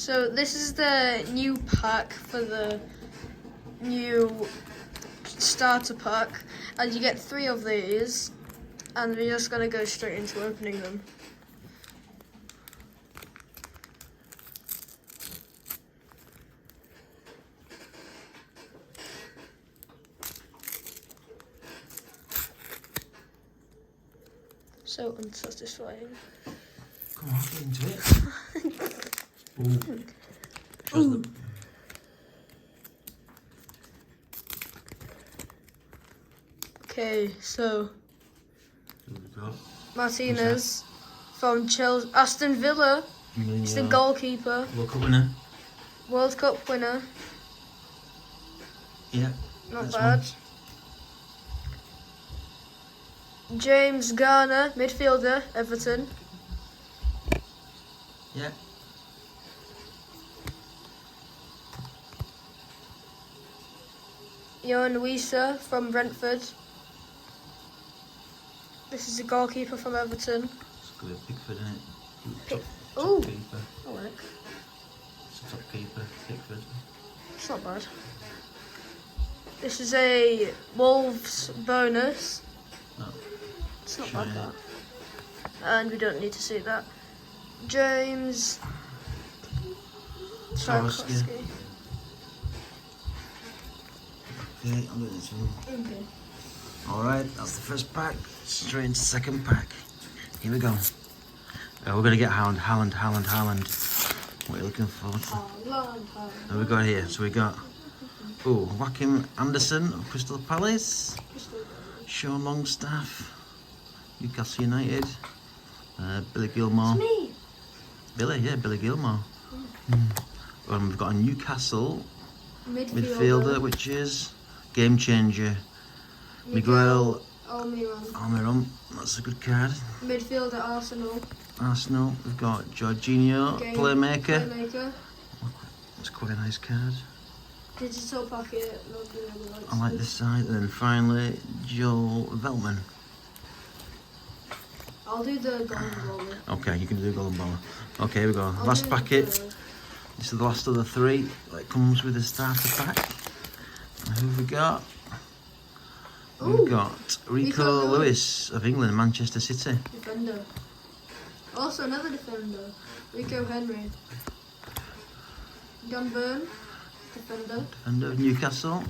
So this is the new pack for the new starter pack, and you get 3 of these, and we're just gonna go straight into opening them. So unsatisfying. Come on, get into it. Ooh. Okay, so Here we go. Martinez from Chelsea, Aston Villa. He's the goalkeeper. World Cup winner. World Cup winner. Yeah. Not bad. James Garner, midfielder, Everton. Yeah. Johan Wieser from Brentford. This is a goalkeeper from Everton. It's good at Pickford, isn't it? Ooh. Top keeper. I like. It's a top keeper, Pickford. It's not bad. This is a Wolves bonus. Oh. It's not bad, that. And we don't need to see that. James Tarkowski. Okay, I'll do this one. Okay. Alright, that's the first pack. Straight into second pack. Here we go. We're going to get Haaland. What are you looking for? What have we got here? So we got Joachim Anderson of Crystal Palace. Sean Longstaff, Newcastle United. Billy Gilmore. It's me. Billy Gilmore. We've got a Newcastle midfielder, which is game changer. Miguel Almiron. That's a good card. Midfielder, Arsenal. We've got Jorginho, playmaker. That's quite a nice card. Digital packet. I like this side. And then finally, Joel Veltman. I'll do the golden baller. Okay, you can do the golden baller. Okay, here we go. Last packet. This is the last of the 3 that comes with the starter pack. And who have we got? We've got Rico Lewis of England, Manchester City. Defender. Also another defender. Rico Henry. John Byrne. Defender of Newcastle.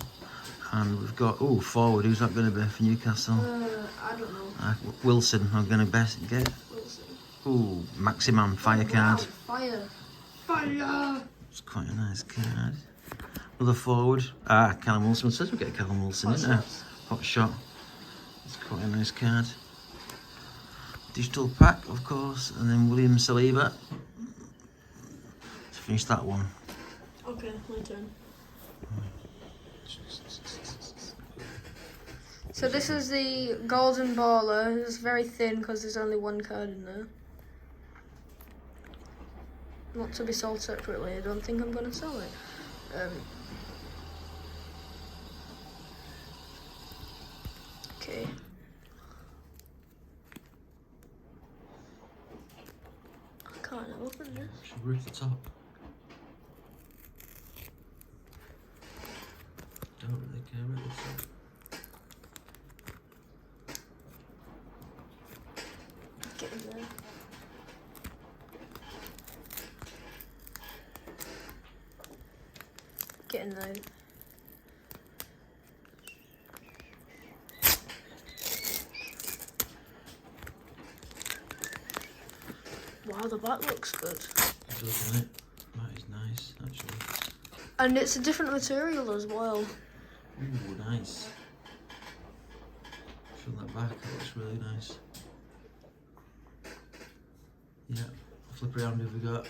And we've got, forward. Who's that going to be for Newcastle? I don't know. Wilson, I'm going to best get. Wilson. Maximan, fire card. Fire. It's quite a nice card. Another forward. Callum Wilson. It says we get Callum Wilson, isn't there? Hot shot. It's quite a nice card. Digital pack, of course, and then William Saliba. Let's finish that one. Okay, my turn. So this is the golden baller. It's very thin because there's only 1 card in there. Not to be sold separately. I don't think I'm going to sell it. Okay. I can't open this. Should we rip the top? Don't really care about the top. Get in there. Get in there. Wow, the back looks good. It does, doesn't it? That is nice, actually. And it's a different material as well. Ooh, nice. Feel that back, that looks really nice. Yeah, flip around, who have we got?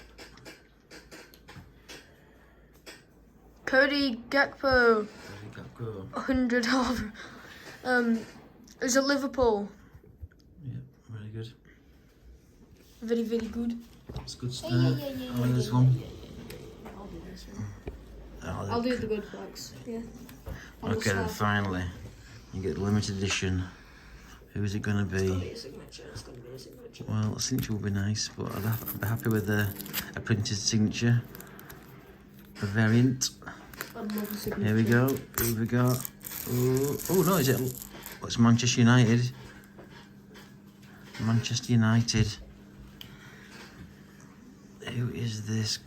Cody Gakpo. 100 over. Is it Liverpool? Yeah, really good. Very, very good. That's good stuff. I like this one. I'll do this one. I'll do the good flags. Yeah. Okay, then finally, you get the limited edition. Who is it going to be? It's going to be a signature. It's going to be a signature. Well, a signature would be nice, but I'd be happy with a printed signature. the variant. I'd love a signature. Here we go. Here we go. Oh no, is it? It's Manchester United. Manchester United. Who is this?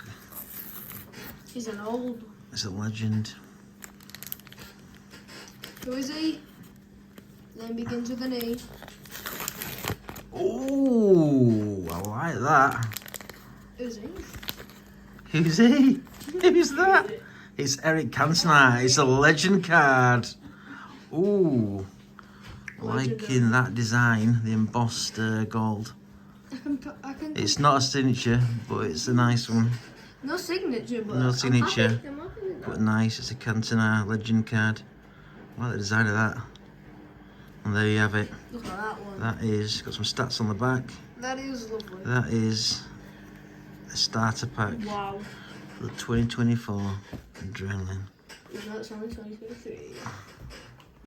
He's an old. It's a legend. Who is he? Name begins with an E. Oh, I like that. Who's he? Who's he? Who's that? It's Eric Cantona. It's a legend card. Ooh, liking that design, the embossed gold. I can. It's not a signature, but it's a nice one. No signature, but. No signature, I'm happy with that. but nice. It's a Cantona legend card. I like the design of that. And there you have it. Look at that one. That is, got some stats on the back. That is lovely. That is a starter pack Wow. for the 2024 Adrenalyn. Even though it's only 2023.